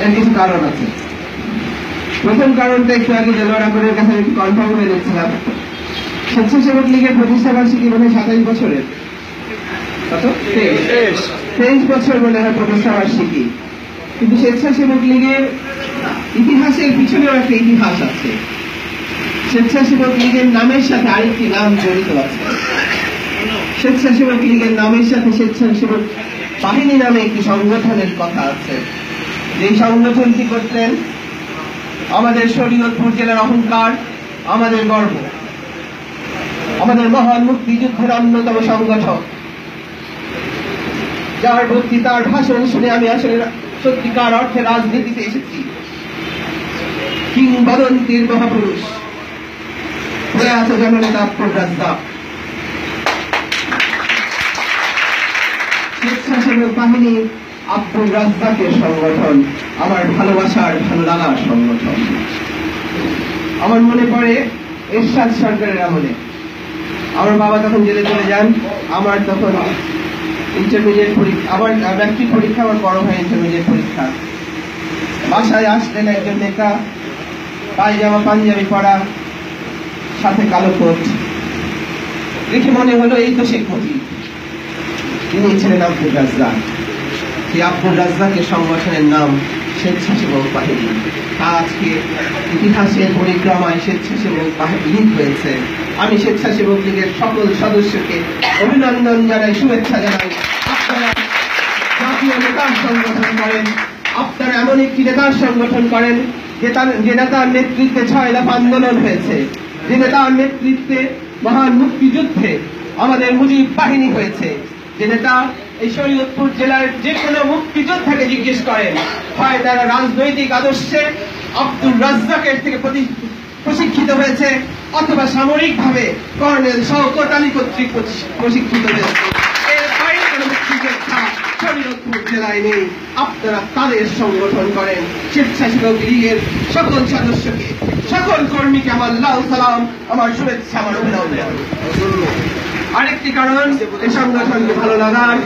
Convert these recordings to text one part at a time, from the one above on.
এর কিছু কারণ আছে। প্রথম কারণটা একটু আগে দেলোয়ার আকবরের কাছে একটু কনফার্ম হয়ে দেখছিলাম। স্বেচ্ছাসেবক লীগের প্রতিষ্ঠা বার্ষিকী মানে 27 বছরের, কত 23 বছর বলে হয় প্রতিষ্ঠা বার্ষিকী। কিন্তু স্বেচ্ছাসেবক লীগের ইতিহাসের পিছনেও একটা ইতিহাস আছে। স্বেচ্ছাসেবক লীগের নামের সাথে আরেকটি নাম জড়িত আছে। স্বেচ্ছাসেবক লীগের নামের সাথে স্বেচ্ছাসেবক বাহিনী নামে একটি সংগঠনের কথা আছে। যে সংগঠনটি করতেন আমাদের শরীয়তপুর জেলার অহংকার, আমাদের গর্ব, আমাদের মহান মুক্তিযুদ্ধের অন্যতম সংগঠক, যার বক্তৃতার ভাষণ শুনে আমি আসলে সত্যিকার অর্থে রাজনীতিতে এসেছি। কিংবদন্তির মহাপুরুষ প্রয়াত জননেতা আব্দুর রাজ্জাক। স্বেচ্ছাসেবক বাহিনী আব্দুর রাজ্জাকের সংগঠন, আমার ভালোবাসার ভালো লাগার সংগঠন। আমার মনে পড়ে এরশাদ সরকারের আমলে আমার বাবা তখন জেলে চলে যান। আমার তখন ইন্টারমিডিয়েট পরীক্ষা, আমার ম্যাট্রিক পরীক্ষা, আমার বড় ভাই ইন্টারমিডিয়েট পরীক্ষা। বাসায় আসলেন একজন নেতা, পায়জামা পাঞ্জাবি পরা, সাথে কালো কোট। দেখে মনে হলো এই তো শেখ মুজিব। তিনি ছিলেন আব্দুর রাজ্জাক। সেই আব্দুর রাজ্জাকের সংগঠনের নাম স্বেচ্ছাসেবক বাহিনী। আজকে ইতিহাসের পরিক্রমায় স্বেচ্ছাসেবক বাহিনী হয়েছে। আমি স্বেচ্ছাসেবক লীগের সকল সদস্যকে অভিনন্দন জানাই, শুভেচ্ছা জানাই। আপনারা জাতীয় নেতার সংগঠন করেন, আপনারা এমন একটি নেতার সংগঠন করেন যে নেতার নেতৃত্বে 6 দফা আন্দোলন হয়েছে, যে নেতার নেতৃত্বে মহান মুক্তিযুদ্ধে আমাদের মুজিব বাহিনী হয়েছে, যে নেতা এই শরীয়তপুর জেলার যে কোনো মুক্তিযোদ্ধাকে জিজ্ঞেস করেন, হয় তারা রাজনৈতিক আদর্শে আব্দুর রাজ্জাকের থেকে প্রশিক্ষিত হয়েছে, অথবা সামরিকভাবে কর্নেল শওকত আলী কর্তৃক প্রশিক্ষিত হয়েছে। এর বাইরে কোনো মুক্তিযোদ্ধা শরীয়তপুর জেলায় নেই। আপনারা তাদের সংগঠন করেন। স্বেচ্ছাসেবক লীগের সকল সদস্যকে, সকল কর্মীকে আমার লাল সালাম, আমার শুভেচ্ছা, আমার অভিনন্দন। আরেকটি কারণ এই সংগঠনকে ভালো লাগার,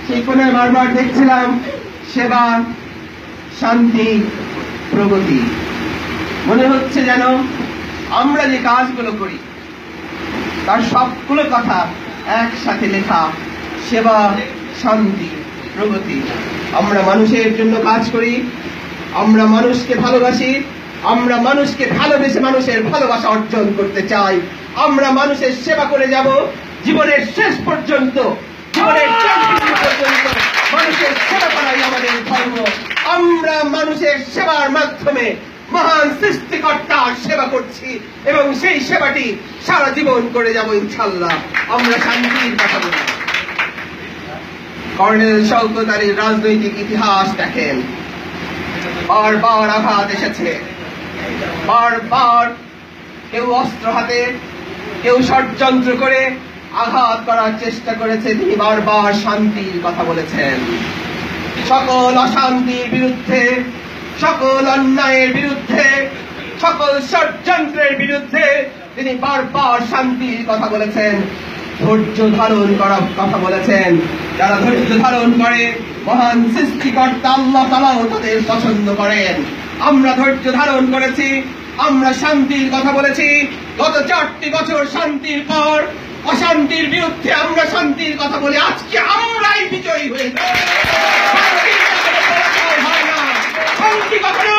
সেই কোণে বারবার দেখছিলাম সেবা, শান্তি, প্রগতি। মনে হচ্ছে যেন আমরা যে কাজগুলো করি তার সবগুলো কথা একসাথে লেখা। সেবা, শান্তি, প্রগতি। আমরা মানুষের জন্য কাজ করি, আমরা মানুষকে ভালোবাসি, আমরা মানুষকে ভালোবেসে মানুষের ভালোবাসা অর্জন করতে চাই। আমরা মানুষের সেবা করে যাব জীবনের শেষ পর্যন্ত। জীবনের শেষ পর্যন্ত মানুষের সেবা করাই আমাদের ধর্ম। আমরা মানুষের সেবার মাধ্যমে মহান সৃষ্টিকর্তার সেবা করছি এবং সেই সেবাটি সারা জীবন করে যাব ইনশাআল্লাহ। আমরা শান্তির কথা বলি। কর্নেল শওকত আলীর রাজনৈতিক ইতিহাস দেখেন, বারবার আঘাত এসেছে, বারবার কেউ অস্ত্র হাতে, কেউ ষড়যন্ত্র করে আঘাত করার চেষ্টা করেছে। তিনি বারবার শান্তির কথা বলেছেন। সকল অশান্তির বিরুদ্ধে, সকল অন্যায়ের বিরুদ্ধে, সকল ষড়যন্ত্রের বিরুদ্ধে তিনি বারবার শান্তির কথা বলেছেন। ধৈর্য ধারণ করার কথা বলেছেন। যারা ধৈর্য ধারণ করে মহান সৃষ্টিকর্তা আল্লাহ তাআলাও তাদের পছন্দ করেন। আমরা ধৈর্য ধারণ করেছি, আমরা শান্তির কথা বলেছি। গত 4টি বছর শান্তির পর অশান্তির বিরুদ্ধে আমরা শান্তির কথা বলে আজকে আমরাই বিজয়ী হয়েছি। শান্তি কখনো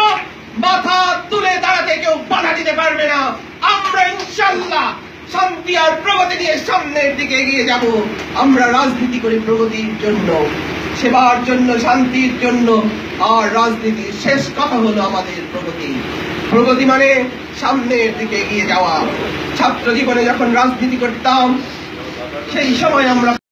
মাথা তুলে দাঁড়াতে কেউ বাধা দিতে পারবে না। আমরা ইনশাআল্লাহ শান্তি আর প্রগতি নিয়ে সামনের দিকে এগিয়ে যাব। আমরা রাজনীতি করি প্রগতির জন্য, সেবার জন্য, শান্তির জন্য। আর রাজনীতির শেষ কথা হলো আমাদের প্রগতি। প্রগতি মানে সামনের দিকে এগিয়ে যাওয়া। ছাত্র জীবনে যখন রাজনীতি করতাম সেই সময় আমরা